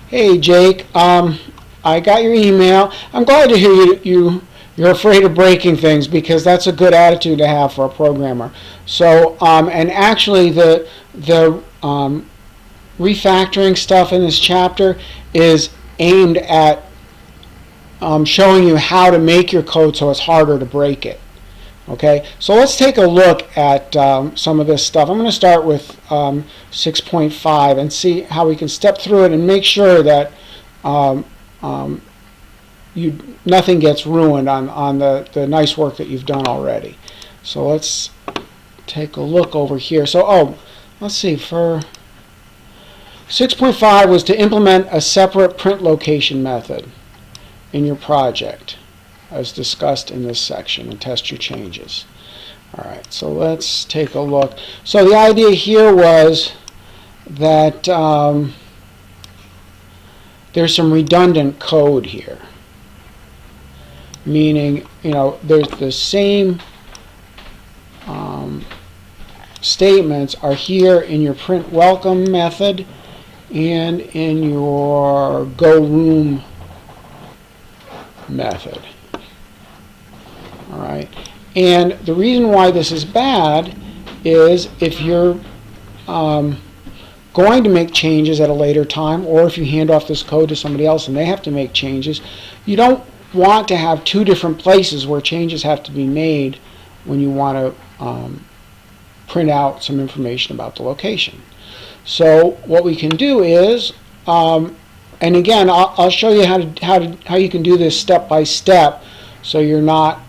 Hey Jake, I got your email. I'm glad to hear you're afraid of breaking things, because that's a good attitude to have for a programmer. So, and actually the refactoring stuff in this chapter is aimed at showing you how to make your code so it's harder to break it. Okay, so let's take a look at some of this stuff. I'm going to start with 6.5 and see how we can step through it and make sure that nothing gets ruined on the nice work that you've done already. So let's take a look over here. So, let's see, for 6.5 was to implement a separate print location method in your project, as discussed in this section, and test your changes. Alright, so let's take a look. So the idea here was that there's some redundant code here. Meaning, there's the same statements are here in your print welcome method and in your go room method. Alright, and the reason why this is bad is if you're going to make changes at a later time, or if you hand off this code to somebody else and they have to make changes, you don't want to have two different places where changes have to be made when you want to print out some information about the location. So what we can do is, and again, I'll show you how you can do this step by step, so you're not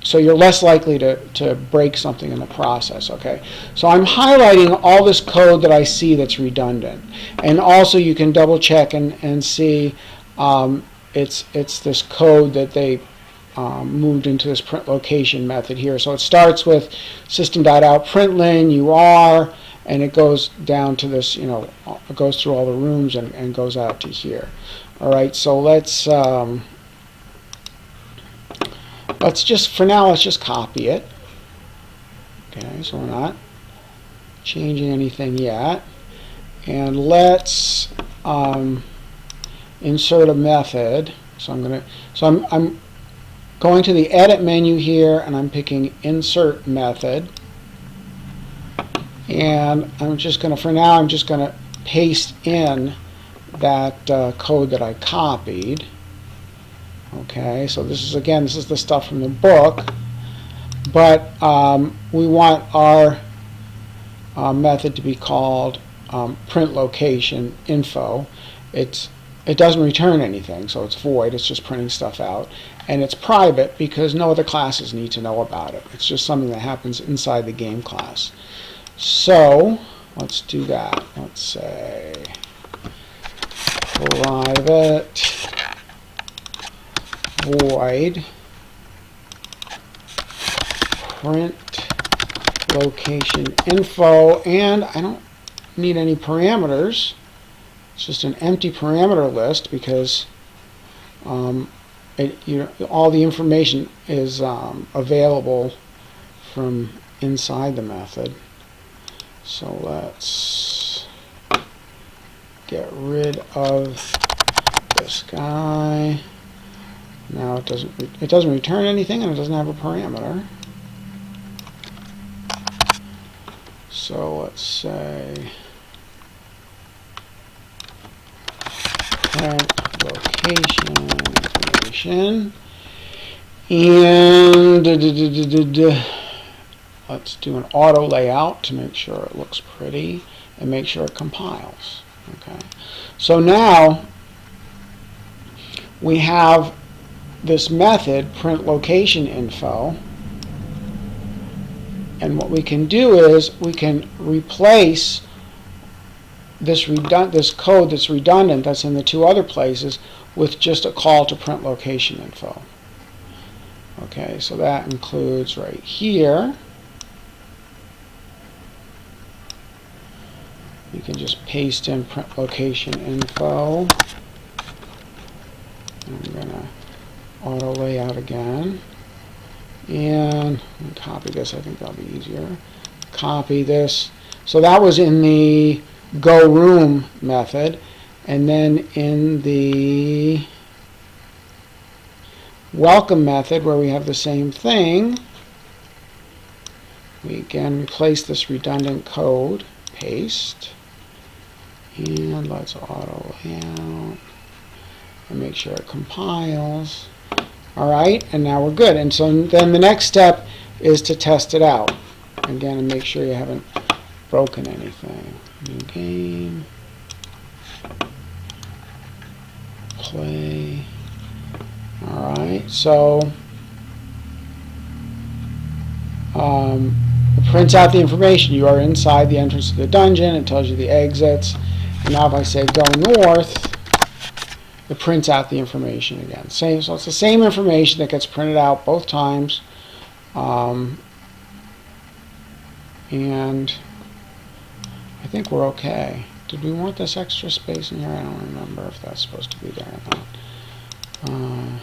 so you're less likely to break something in the process. Okay, so I'm highlighting all this code that I see that's redundant, and also you can double check and see it's this code that they moved into this print location method here. So it starts with system.out println UR, and it goes down to this, it goes through all the rooms and goes out to here. All right, so let's just, for now, let's just copy it. Okay, so we're not changing anything yet. And let's insert a method. So I'm going to the edit menu here, and I'm picking insert method. And I'm just going to, for now, I'm just going to paste in that code that I copied. Okay, so this is the stuff from the book, but we want our method to be called print location info. It doesn't return anything, so it's void. It's just printing stuff out, and it's private because no other classes need to know about it. It's just something that happens inside the game class. So let's do that. Let's say private void print location info, and I don't need any parameters. It's just an empty parameter list because all the information is available from inside the method. So let's get rid of this guy. Now it doesn't return anything, and it doesn't have a parameter. So let's say print location information, and let's do an auto layout to make sure it looks pretty and make sure it compiles. Okay, so now we have this method print location info, and what we can do is we can replace this code that's redundant that's in the two other places with just a call to print location info. Okay, so that includes right here. You can just paste in print location info. I'm going to auto layout again, and copy this. I think that'll be easier. Copy this. So that was in the go room method, And then in the welcome method, where we have the same thing, we again replace this redundant code, paste, and let's auto layout and make sure it compiles. All right, and now we're good. And so then the next step is to test it out again and make sure you haven't broken anything. New game, play. All right, so it prints out the information. You are inside the entrance of the dungeon. It tells you the exits. And now if I say go north, it prints out the information again. So it's the same information that gets printed out both times. And I think we're okay. Did we want this extra space in here? I don't remember if that's supposed to be there or not.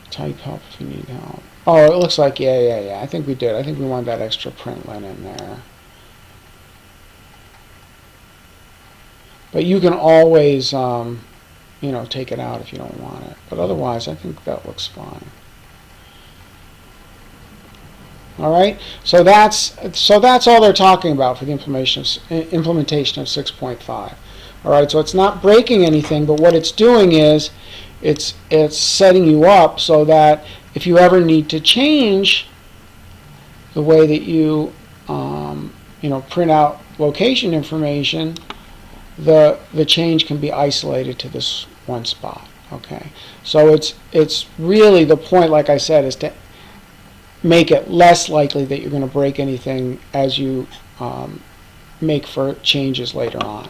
Type help if you need help. Oh, it looks like, yeah. I think we did. I think we want that extra println in there. But you can always, take it out if you don't want it. But otherwise, I think that looks fine. All right. So that's all they're talking about for the implementation of 6.5. All right. So it's not breaking anything, but what it's doing is it's setting you up so that if you ever need to change the way that you print out location information, the change can be isolated to this one spot. Okay, so it's really the point, like I said, is to make it less likely that you're going to break anything as you make for changes later on.